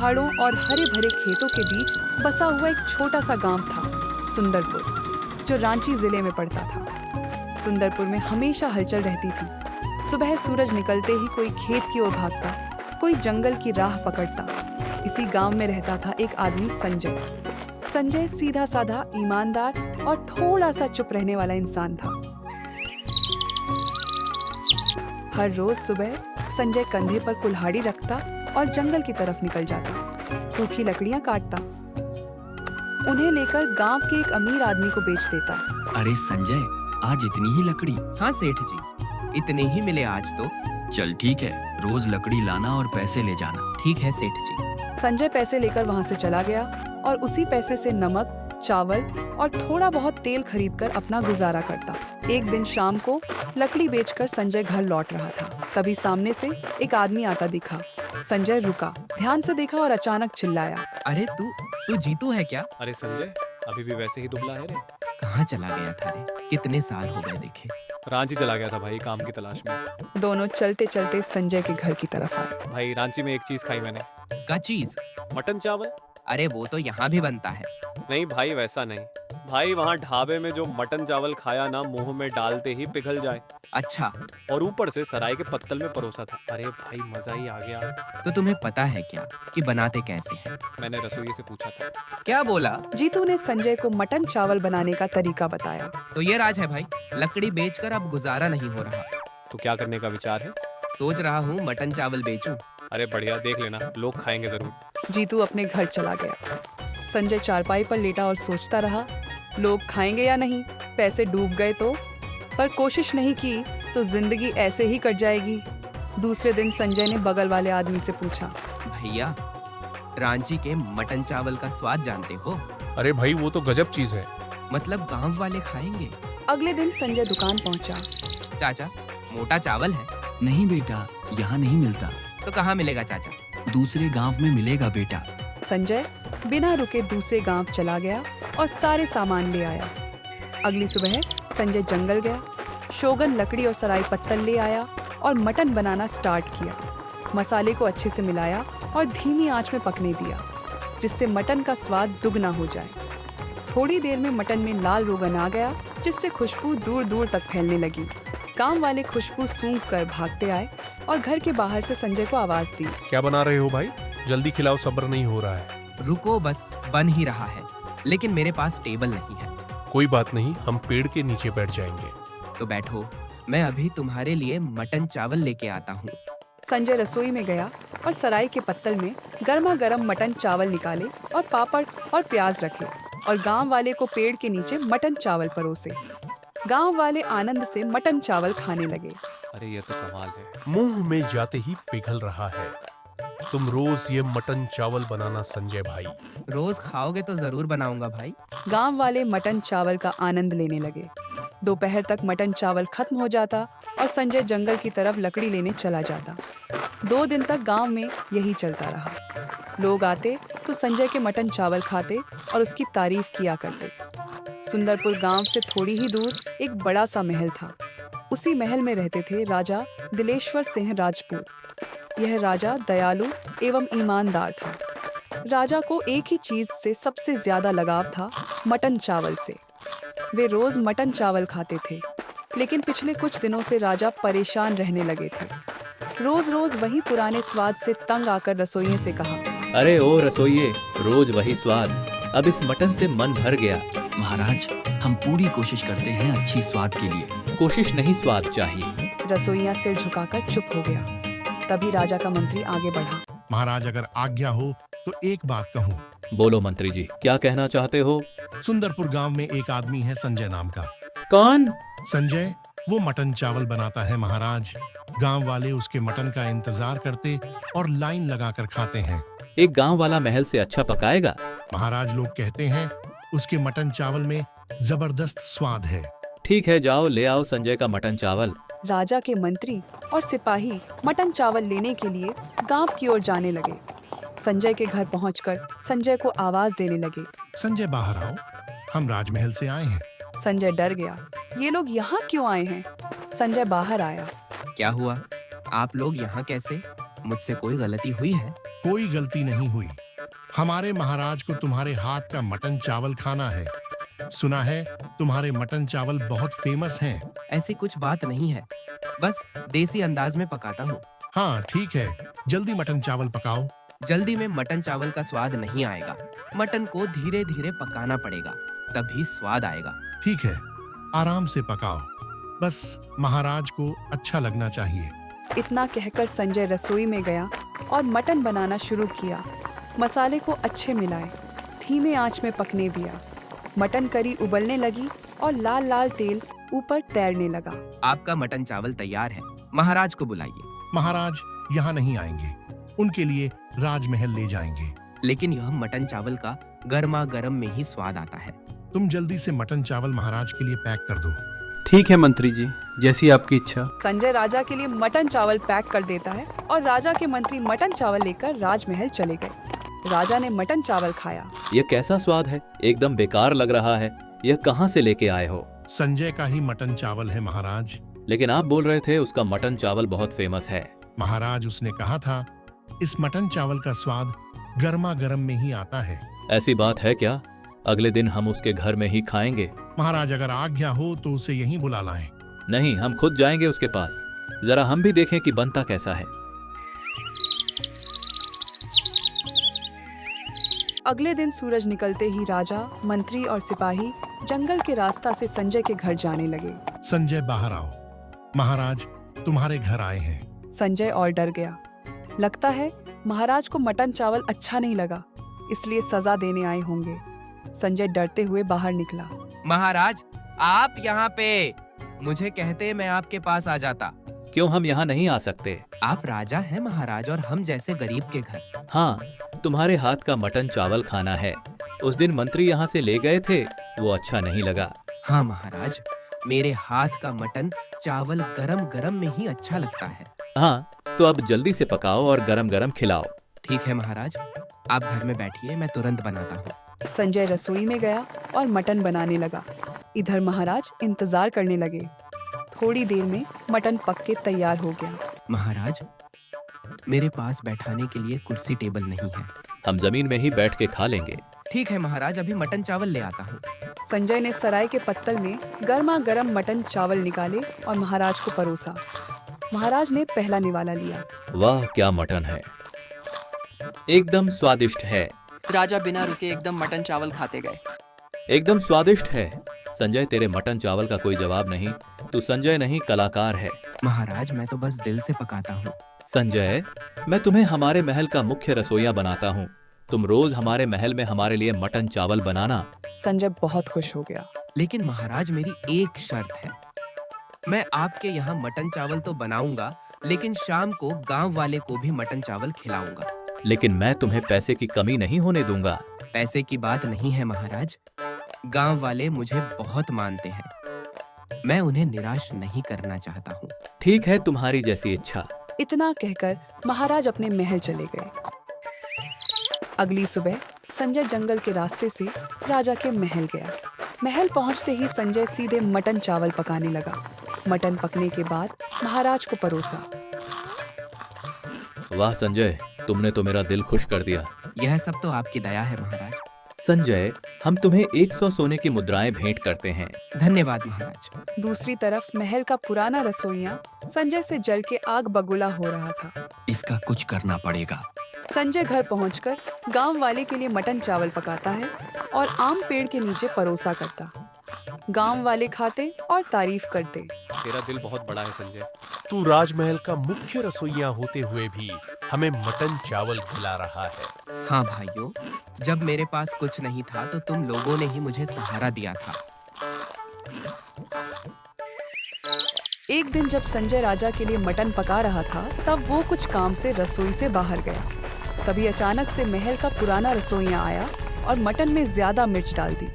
पहाड़ों और हरे भरे खेतों के बीच बसा हुआ एक छोटा सा गांव था, सुंदरपुर, जो रांची जिले में पड़ता था। सुंदरपुर में हमेशा हलचल रहती थी। सुबह सूरज निकलते ही कोई खेत की ओर भागता, कोई जंगल की राह पकड़ता। इसी गांव में रहता था एक आदमी, संजय। संजय सीधा साधा, ईमानदार और थोड़ा सा चुप रहने वाला इंसान था। हर रोज सुबह संजय कंधे पर कुल्हाड़ी रखता और जंगल की तरफ निकल जाता। सूखी लकड़ियां काटता, उन्हें लेकर गांव के एक अमीर आदमी को बेच देता। अरे संजय, आज इतनी ही लकड़ी? हाँ सेठ जी, इतने ही मिले आज तो। चल ठीक है, रोज लकड़ी लाना और पैसे ले जाना। ठीक है सेठ जी। संजय पैसे लेकर वहां से चला गया और उसी पैसे से नमक, चावल और थोड़ा बहुत तेल खरीदकर अपना गुजारा करता। एक दिन शाम को लकड़ी बेचकर संजय घर लौट रहा था। तभी सामने से एक आदमी आता दिखा। संजय रुका, ध्यान से देखा और अचानक चिल्लाया, अरे तू जीतू है क्या? अरे संजय, अभी भी वैसे ही दुबला है रे। कहाँ चला गया था रे? कितने साल हो गए देखे। रांची चला गया था भाई, काम की तलाश में। दोनों चलते चलते संजय के घर की तरफ आए। भाई रांची में एक चीज खाई मैंने। क्या चीज? मटन चावल। अरे वो तो यहाँ भी बनता है। नहीं भाई, वैसा नहीं भाई। वहाँ ढाबे में जो मटन चावल खाया ना, मुंह में डालते ही पिघल जाए। अच्छा, और ऊपर से सराय के पत्तल में परोसा था। अरे भाई मजा ही आ गया। तो तुम्हें पता है क्या कि बनाते कैसे हैं? मैंने रसोई से पूछा था। क्या बोला? जीतू ने संजय को मटन चावल बनाने का तरीका बताया। तो ये राज है भाई, लकड़ी बेचकर अब गुजारा नहीं हो रहा। तो क्या करने का विचार है? सोच रहा हूँ मटन चावल बेचूं। अरे बढ़िया, देख लेना, लोग खाएंगे जरूर। जीतू अपने घर चला गया। संजय चारपाई पर लेटा और सोचता रहा, लोग खाएंगे या नहीं, पैसे डूब गए तो, पर कोशिश नहीं की तो जिंदगी ऐसे ही कट जाएगी। दूसरे दिन संजय ने बगल वाले आदमी से पूछा, भैया, रांची के मटन चावल का स्वाद जानते हो? अरे भाई, वो तो गजब चीज है। मतलब गांव वाले खाएंगे? अगले दिन संजय दुकान पहुंचा। चाचा, मोटा चावल है? नहीं बेटा, यहाँ नहीं मिलता। तो कहाँ मिलेगा चाचा? दूसरे गांव में मिलेगा बेटा। संजय बिना रुके दूसरे गांव चला गया और सारे सामान ले आया। अगली सुबह संजय जंगल गया, शोगन लकड़ी और सराय पत्तल ले आया और मटन बनाना स्टार्ट किया। मसाले को अच्छे से मिलाया और धीमी आंच में पकने दिया, जिससे मटन का स्वाद दुगना हो जाए। थोड़ी देर में मटन में लाल रोगन आ गया, जिससे खुशबू दूर दूर तक फैलने लगी। गांव वाले खुशबू सूंघ कर भागते आए और घर के बाहर से संजय को आवाज दी, क्या बना रहे हो भाई? जल्दी खिलाओ, सब्र नहीं हो रहा है। रुको, बस बन ही रहा है, लेकिन मेरे पास टेबल नहीं है। कोई बात नहीं, हम पेड़ के नीचे बैठ जाएंगे। तो बैठो, मैं अभी तुम्हारे लिए मटन चावल लेके आता हूँ। संजय रसोई में गया और सराय के पत्तल में गर्मा गर्म मटन चावल निकाले और पापड़ और प्याज रखे और गांव वाले को पेड़ के नीचे मटन चावल परोसे। गांव वाले आनंद से मटन चावल खाने लगे। अरे ये तो कमाल है। मुंह में जाते ही पिघल रहा है। तुम रोज ये मटन चावल बनाना संजय भाई। रोज खाओगे तो जरूर बनाऊंगा भाई। गांव वाले मटन चावल का आनंद लेने लगे। दोपहर तक मटन चावल खत्म हो जाता और संजय जंगल की तरफ लकड़ी लेने चला जाता। 2 दिन तक गांव में यही चलता रहा। लोग आते तो संजय के मटन चावल खाते और उसकी तारीफ किया करते। सुंदरपुर गांव से थोड़ी ही दूर एक बड़ा सा महल था। उसी महल में रहते थे राजा दिलेश्वर सिंह राजपूत। यह राजा दयालु एवं ईमानदार था। राजा को एक ही चीज से सबसे ज्यादा लगाव था, मटन चावल से। वे रोज मटन चावल खाते थे, लेकिन पिछले कुछ दिनों से राजा परेशान रहने लगे थे। रोज रोज वही पुराने स्वाद से तंग आकर रसोइये से कहा, अरे ओ रसोइये, रोज वही स्वाद, अब इस मटन से मन भर गया। महाराज, हम पूरी कोशिश करते हैं अच्छी स्वाद के लिए। कोशिश नहीं, स्वाद चाहिए। रसोइया सिर झुकाकर चुप हो गया। तभी राजा का मंत्री आगे बढ़ा, महाराज, अगर आज्ञा हो तो एक बात कहूँ। बोलो मंत्री जी, क्या कहना चाहते हो? सुंदरपुर गांव में एक आदमी है संजय नाम का। कौन? संजय, वो मटन चावल बनाता है महाराज। गांव वाले उसके मटन का इंतजार करते और लाइन लगाकर खाते हैं। एक गांव वाला महल से अच्छा पकाएगा? महाराज, लोग कहते हैं उसके मटन चावल में जबरदस्त स्वाद है। ठीक है, जाओ ले आओ संजय का मटन चावल। राजा के मंत्री और सिपाही मटन चावल लेने के लिए गांव की ओर जाने लगे। संजय के घर पहुंचकर संजय को आवाज देने लगे, संजय बाहर आओ, हम राजमहल से आए हैं। संजय डर गया, ये लोग यहाँ क्यों आए हैं? संजय बाहर आया। क्या हुआ? आप लोग यहाँ कैसे? मुझसे कोई गलती हुई है? कोई गलती नहीं हुई। हमारे महाराज को तुम्हारे हाथ का मटन चावल खाना है। सुना है तुम्हारे मटन चावल बहुत फेमस हैं। ऐसी कुछ बात नहीं है, बस देसी अंदाज में पकाता हूँ। हाँ ठीक है, जल्दी मटन चावल पकाओ। जल्दी में मटन चावल का स्वाद नहीं आएगा। मटन को धीरे धीरे पकाना पड़ेगा, तभी स्वाद आएगा। ठीक है, आराम से पकाओ, बस महाराज को अच्छा लगना चाहिए। इतना कहकर संजय रसोई में गया और मटन बनाना शुरू किया। मसाले को अच्छे मिलाए, धीमे आंच में पकने दिया। मटन करी उबलने लगी और लाल लाल तेल ऊपर तैरने लगा। आपका मटन चावल तैयार है, महाराज को बुलाइए। महाराज यहाँ नहीं आएंगे, उनके लिए राजमहल ले जाएंगे। लेकिन यह मटन चावल का गर्मा गर्म में ही स्वाद आता है। तुम जल्दी से मटन चावल महाराज के लिए पैक कर दो। ठीक है मंत्री जी, जैसी आपकी इच्छा। संजय राजा के लिए मटन चावल पैक कर देता है और राजा के मंत्री मटन चावल लेकर राजमहल चले गए। राजा ने मटन चावल खाया। ये कैसा स्वाद है, एकदम बेकार लग रहा है। यह कहाँ से लेके आए हो? संजय का ही मटन चावल है महाराज। लेकिन आप बोल रहे थे उसका मटन चावल बहुत फेमस है। महाराज उसने कहा था इस मटन चावल का स्वाद गर्मा गर्म में ही आता है। ऐसी बात है क्या? अगले दिन हम उसके घर में ही खाएंगे। महाराज अगर आज्ञा हो तो उसे यहीं बुला लाएं। नहीं, हम खुद जाएंगे उसके पास, जरा हम भी देखें कि बनता कैसा है। अगले दिन सूरज निकलते ही राजा, मंत्री और सिपाही जंगल के रास्ता से संजय के घर जाने लगे। संजय बाहर आओ, महाराज तुम्हारे घर आए हैं। संजय और डर गया। लगता है महाराज को मटन चावल अच्छा नहीं लगा, इसलिए सजा देने आए होंगे। संजय डरते हुए बाहर निकला। महाराज, आप यहाँ पे? मुझे कहते मैं आपके पास आ जाता। क्यों हम यहाँ नहीं आ सकते? आप राजा हैं महाराज, और हम जैसे गरीब के घर। हाँ, तुम्हारे हाथ का मटन चावल खाना है। उस दिन मंत्री यहाँ से ले गए थे, वो अच्छा नहीं लगा। हाँ महाराज, मेरे हाथ का मटन चावल गरम गरम में ही अच्छा लगता है। हाँ, तो अब जल्दी से पकाओ और गरम गरम खिलाओ। ठीक है महाराज, आप घर में बैठिए, मैं तुरंत बनाता हूँ। संजय रसोई में गया और मटन बनाने लगा। इधर महाराज इंतजार करने लगे। थोड़ी देर में मटन पक के तैयार हो गया। महाराज, मेरे पास बैठाने के लिए कुर्सी टेबल नहीं है। हम जमीन में ही बैठ के खा लेंगे। ठीक है महाराज, अभी मटन चावल ले आता हूँ। संजय ने सराय के पत्तल में गर्मा गर्म मटन चावल निकाले और महाराज को परोसा। महाराज ने पहला निवाला लिया। वाह, क्या मटन है, एकदम स्वादिष्ट है। राजा बिना रुके एकदम मटन चावल खाते गए। एकदम स्वादिष्ट है। संजय, तेरे मटन चावल का कोई जवाब नहीं। तू संजय नहीं, कलाकार है। महाराज, मैं तो बस दिल से पकाता हूँ। संजय, मैं तुम्हें हमारे महल का मुख्य रसोइया बनाता हूँ। तुम रोज हमारे महल में हमारे लिए मटन चावल बनाना। संजय बहुत खुश हो गया। लेकिन महाराज, मेरी एक शर्त है। मैं आपके यहाँ मटन चावल तो बनाऊंगा, लेकिन शाम को गांव वाले को भी मटन चावल खिलाऊंगा। लेकिन मैं तुम्हें पैसे की कमी नहीं होने दूंगा। पैसे की बात नहीं है महाराज, गांव वाले मुझे बहुत मानते हैं। मैं उन्हें निराश नहीं करना चाहता हूँ। ठीक है, तुम्हारी जैसी इच्छा। इतना कहकर महाराज अपने महल चले गए। अगली सुबह संजय जंगल के रास्ते से राजा के महल गया। महल पहुंचते ही संजय सीधे मटन चावल पकाने लगा। मटन पकने के बाद महाराज को परोसा। वाह संजय, तुमने तो मेरा दिल खुश कर दिया। यह सब तो आपकी दया है महाराज। संजय, हम तुम्हें 100 सोने की मुद्राएं भेंट करते हैं। धन्यवाद महाराज। दूसरी तरफ महल का पुराना रसोइया संजय से जल के आग बगुला हो रहा था। इसका कुछ करना पड़ेगा। संजय घर पहुंचकर गांव वाले के लिए मटन चावल पकाता है और आम पेड़ के नीचे परोसा करता। गांव वाले खाते और तारीफ करते। तेरा दिल बहुत बड़ा है संजय। तू राजमहल का मुख्य रसोइया होते हुए भी हमें मटन चावल खिला रहा है। हाँ भाइयों, जब मेरे पास कुछ नहीं था तो तुम लोगों ने ही मुझे सहारा दिया था। एक दिन जब संजय राजा के लिए मटन पका रहा था, तब वो कुछ काम से रसोई से बाहर गया। तभी अचानक से महल का पुराना रसोइया आया और मटन में ज्यादा मिर्च डाल दी।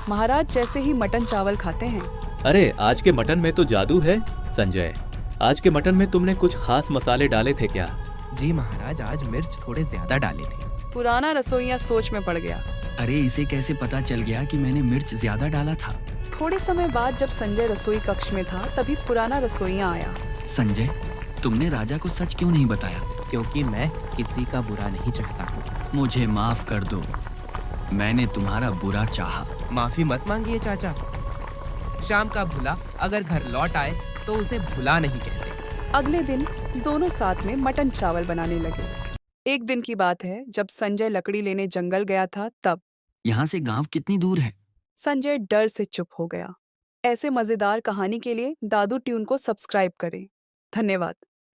महाराज जैसे ही मटन चावल खाते हैं। अरे, आज के मटन में तो जादू है। संजय, आज के मटन में तुमने कुछ खास मसाले डाले थे क्या? जी महाराज, आज मिर्च थोड़े ज्यादा डाले थे। पुराना रसोइया सोच में पड़ गया। अरे, इसे कैसे पता चल गया कि मैंने मिर्च ज्यादा डाला था? थोड़े समय बाद जब संजय रसोई कक्ष में था, तभी पुराना रसोइया आया। संजय, तुमने राजा को सच क्यों नहीं बताया? क्योंकि मैं किसी का बुरा नहीं चाहता हूँ। मुझे माफ कर दो, मैंने तुम्हारा बुरा चाहा। माफी मत मांगिए चाचा। शाम का भुला अगर घर लौट आए तो उसे भुला नहीं कहते। अगले दिन दोनों साथ में मटन चावल बनाने लगे। एक दिन की बात है, जब संजय लकड़ी लेने जंगल गया था तब यहाँ से गांव कितनी दूर है? संजय डर से चुप हो गया। ऐसे मजेदार कहानी के लिए दादू ट्यून को सब्सक्राइब करें। धन्यवाद।